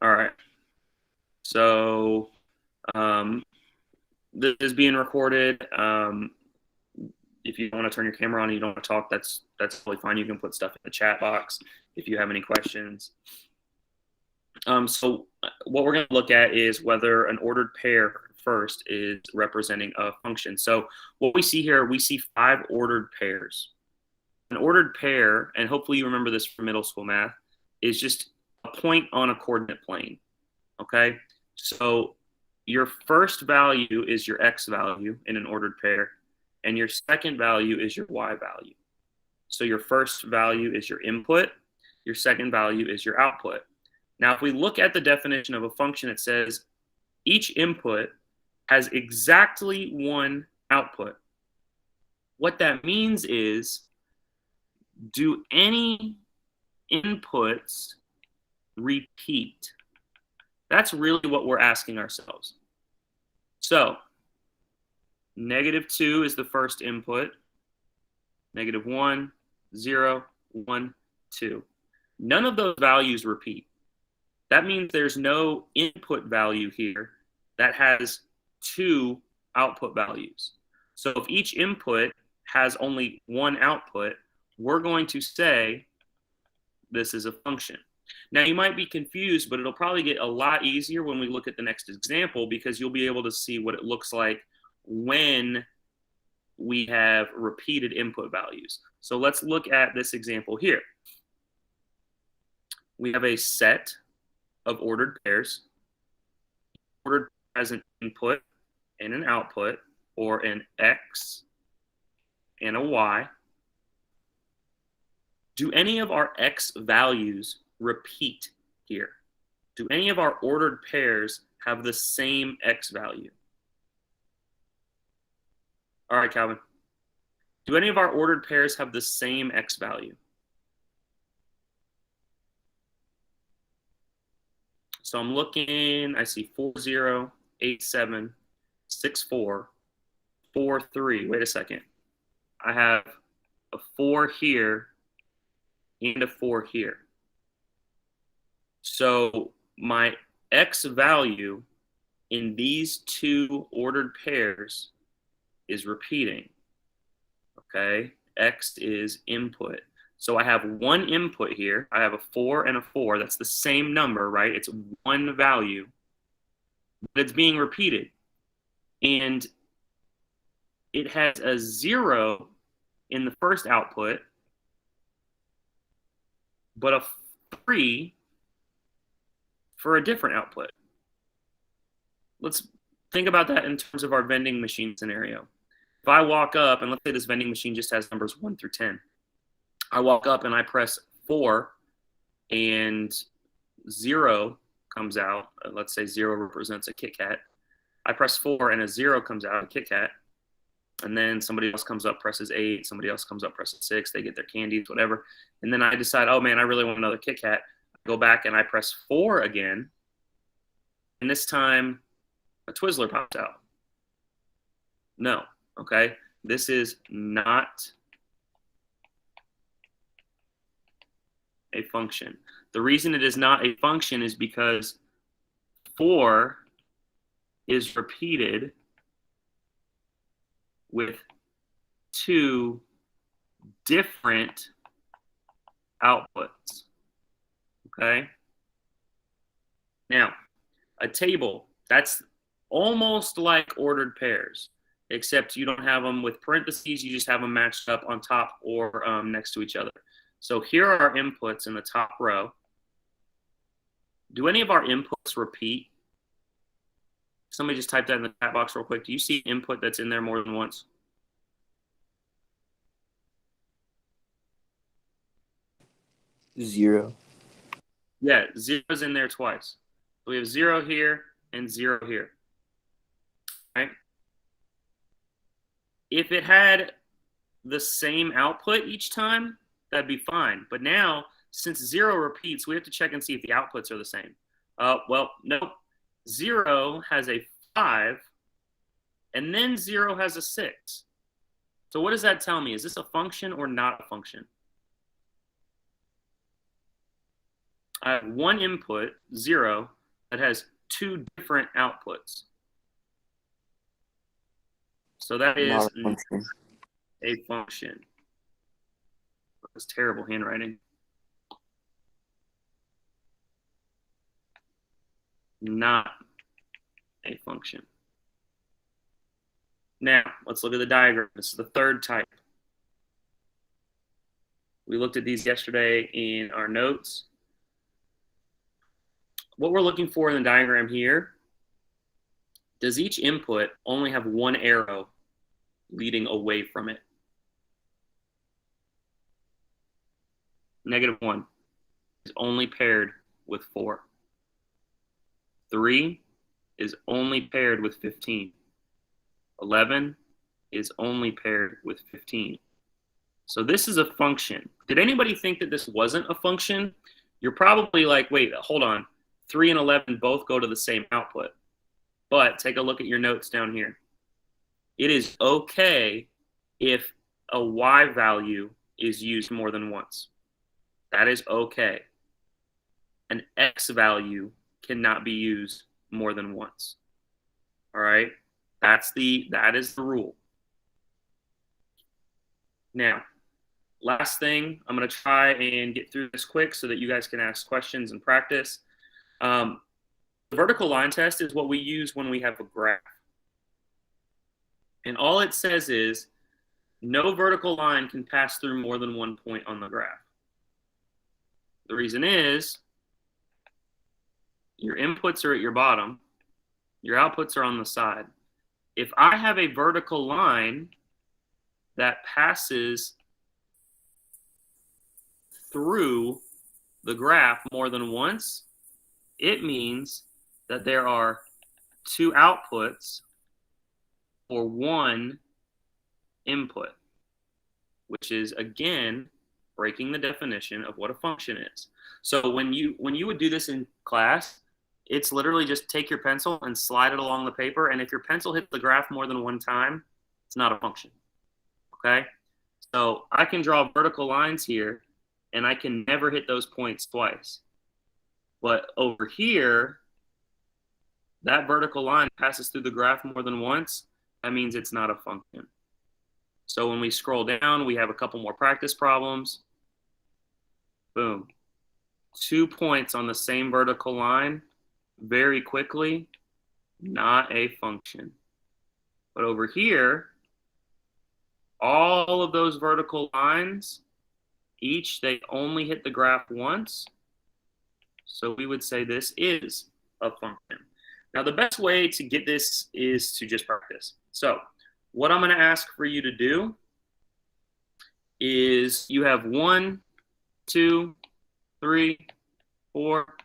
All right. So this is being recorded. If you want to turn your camera on and you don't want to talk, that's totally fine. You can put stuff in the chat box if you have any questions. So what we're going to look at is whether an ordered pair first is representing a function. So what we see here, we see 5 ordered pairs. An ordered pair, and hopefully you remember this from middle school math, is just a point on a coordinate plane. Okay, so your first value is your x value in an ordered pair, and your second value is your y value. So your first value is your input, your second value is your output. Now, if we look at the definition of a function, it says each input has exactly one output. What that means is, do any inputs repeat? That's really what we're asking ourselves. So, -2 is the first input, -1, 0, 1, 2. None of those values repeat. That means there's no input value here that has 2 output values. So if each input has only one output, we're going to say this is a function. Now, you might be confused, but it'll probably get a lot easier when we look at the next example, because you'll be able to see what it looks like when we have repeated input values. So let's look at this example here. We have a set of ordered pairs. Ordered as an input and an output, or an x and a y. Do any of our x values repeat here? Do any of our ordered pairs have the same x value? All right, Calvin. Do any of our ordered pairs have the same x value? So I'm looking, I see 4, 0, 8, 7, 6, 4, 4, 3. Wait a second. I have a 4 here and a 4 here. So my x value in these 2 ordered pairs is repeating. Okay, x is input. So I have one input here. I have a 4 and a 4. That's the same number, right? It's one value, but it's being repeated. And it has a 0 in the first output, but a 3 for a different output. Let's think about that in terms of our vending machine scenario. If I walk up, and let's say this vending machine just has numbers 1 through 10. I walk up and I press 4 and 0 comes out. Let's say 0 represents a Kit Kat. I press 4 and a 0 comes out, a Kit Kat. And then somebody else comes up, presses 8. Somebody else comes up, presses 6. They get their candies, whatever. And then I decide, oh man, I really want another Kit Kat. I go back and I press 4 again. And this time a Twizzler pops out. No, okay? This is not a function. The reason it is not a function is because 4 is repeated with 2 different outputs. Okay? Now, a table, that's almost like ordered pairs, except you don't have them with parentheses. You just have them matched up on top or next to each other. So here are our inputs in the top row. Do any of our inputs repeat? Somebody just type that in the chat box real quick. Do you see input that's in there more than once? Zero. Yeah, 0's in there twice. So we have 0 here and 0 here. Right? If it had the same output each time, that'd be fine. But now, since 0 repeats, we have to check and see if the outputs are the same. Well, nope. 0 has a 5, and then 0 has a 6. So what does that tell me? Is this a function or not a function? I have one input, 0, that has two different outputs. So that is Not a function. a function. That's terrible handwriting. Not a function. Now, let's look at the diagram. This is the third type. We looked at these yesterday in our notes. What we're looking for in the diagram here, does each input only have one arrow leading away from it? -1 is only paired with 4. 3 is only paired with 15. 11 is only paired with 15. So this is a function. Did anybody think that this wasn't a function? You're probably like, wait, hold on. 3 and 11 both go to the same output. But take a look at your notes down here. It is okay if a y value is used more than once. That is okay. An x value cannot be used more than once. All right? That is the rule. Now, last thing, I'm going to try and get through this quick so that you guys can ask questions and practice. The vertical line test is what we use when we have a graph. And all it says is no vertical line can pass through more than one point on the graph. The reason is your inputs are at your bottom, your outputs are on the side. If I have a vertical line that passes through the graph more than once, it means that there are two outputs for one input, which is, again, breaking the definition of what a function is. So when you would do this in class, it's literally just take your pencil and slide it along the paper, and if your pencil hits the graph more than one time, it's not a function, okay? So I can draw vertical lines here, and I can never hit those points twice. But over here, that vertical line passes through the graph more than once, that means it's not a function. So when we scroll down, we have a couple more practice problems. Boom. 2 points on the same vertical line very quickly, not a function. But over here, all of those vertical lines, each, they only hit the graph once. So we would say this is a function. Now, the best way to get this is to just practice. So what I'm going to ask for you to do is you have 1, 2, 3, 4,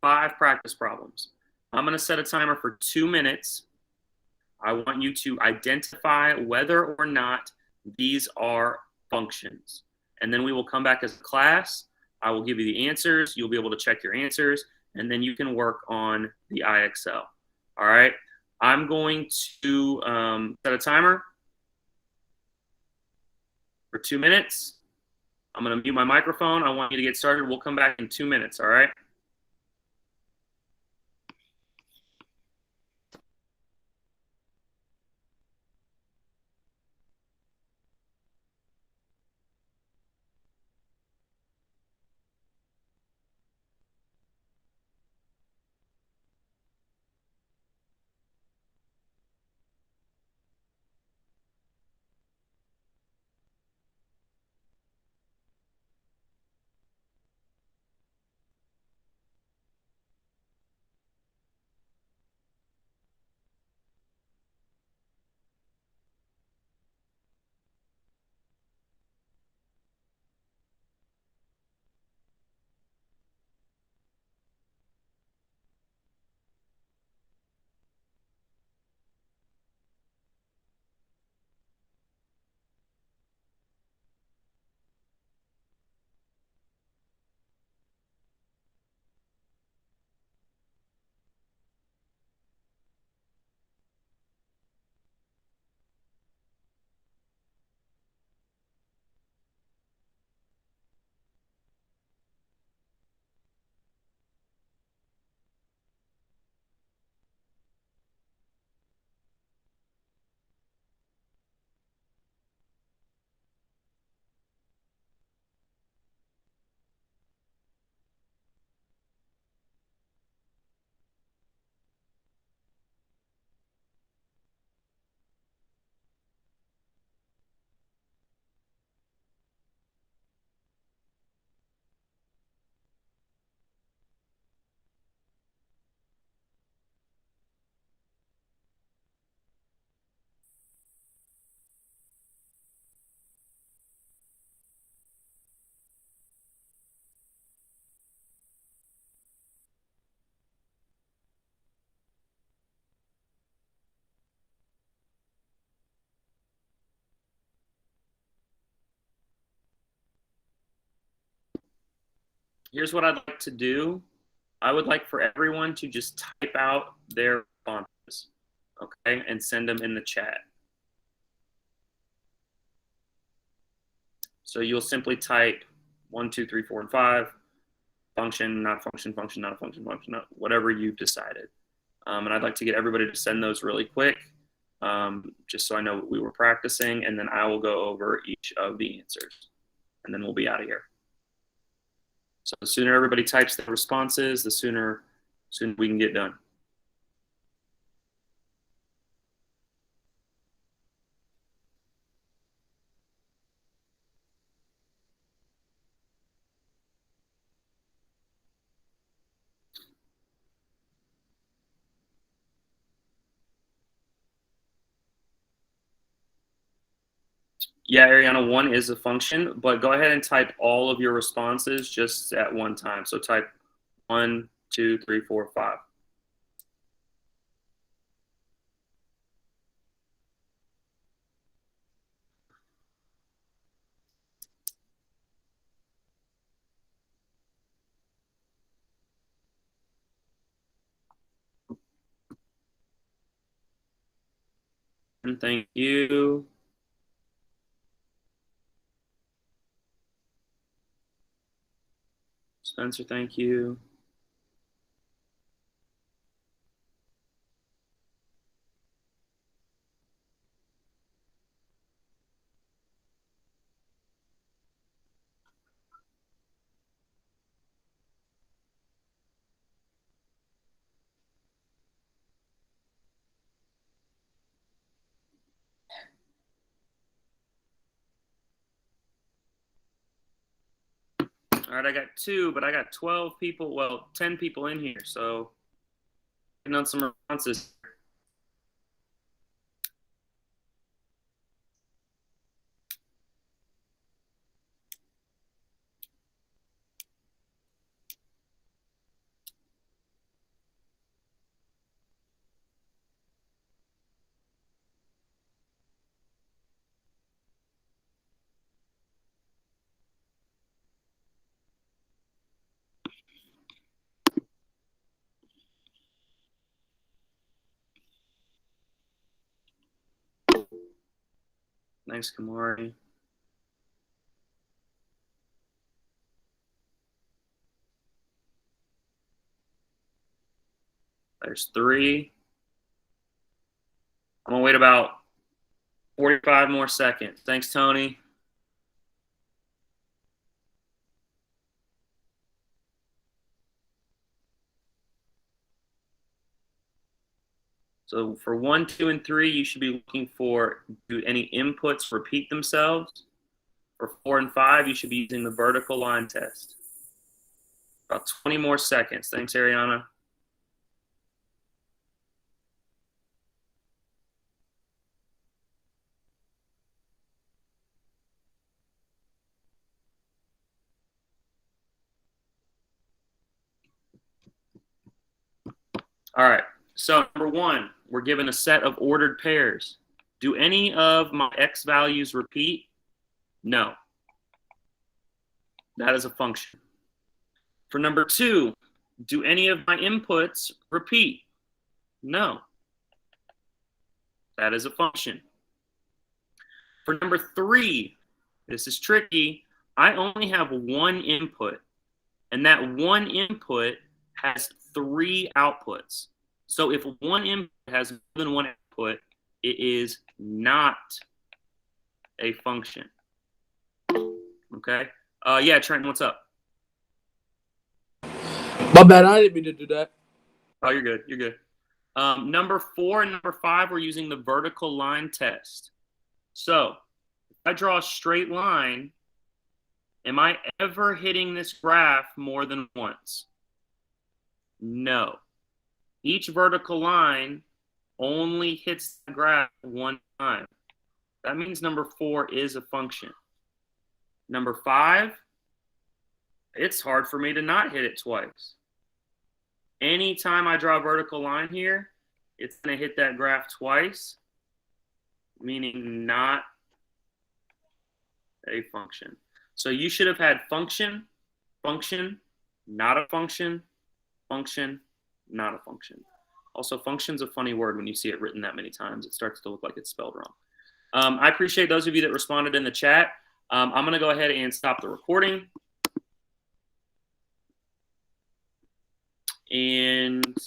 5 practice problems. I'm going to set a timer for 2 minutes. I want you to identify whether or not these are functions. And then we will come back as a class. I will give you the answers. You'll be able to check your answers, and then you can work on the IXL. All right? I'm going to set a timer for 2 minutes. I'm going to mute my microphone. I want you to get started. We'll come back in 2 minutes, all right? Here's what I'd like to do. I would like for everyone to just type out their responses, okay, and send them in the chat. So you'll simply type 1, 2, 3, 4, and 5, function, not function, function, not a function, function, not, whatever you've decided. And I'd like to get everybody to send those really quick, just so I know what we were practicing, and then I will go over each of the answers, and then we'll be out of here. So the sooner everybody types their responses, the sooner we can get done. Yeah, Ariana, 1 is a function, but go ahead and type all of your responses just at one time. So type 1, 2, 3, 4, 5. And thank you. Spencer, thank you. All right, I got 2, but I got 12 people, well, 10 people in here, so getting on some responses. Thanks, Kamari. There's 3. I'm going to wait about 45 more seconds. Thanks, Tony. So for 1, 2, and 3, you should be looking for, do any inputs repeat themselves? For 4 and 5, you should be using the vertical line test. About 20 more seconds. Thanks, Ariana. All right. So number 1, we're given a set of ordered pairs. Do any of my x values repeat? No. That is a function. For number 2, do any of my inputs repeat? No. That is a function. For number 3, this is tricky. I only have 1 input, and that 1 input has 3 outputs. So if 1 input has more than 1 output, it is not a function. Okay? Yeah, Trenton, what's up? My bad, I didn't mean to do that. Oh, you're good. You're good. Number 4 and number 5, we're using the vertical line test. So if I draw a straight line, am I ever hitting this graph more than once? No. Each vertical line only hits the graph 1 time. That means number 4 is a function. Number 5, it's hard for me to not hit it twice. Anytime I draw a vertical line here, it's going to hit that graph twice, meaning not a function. So you should have had function, function, not a function, function, not a function. Also, function's a funny word when you see it written that many times. It starts to look like it's spelled wrong. I appreciate those of you that responded in the chat. I'm going to go ahead and stop the recording. And,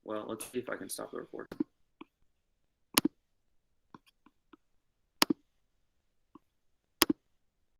well, let's see if I can stop the recording.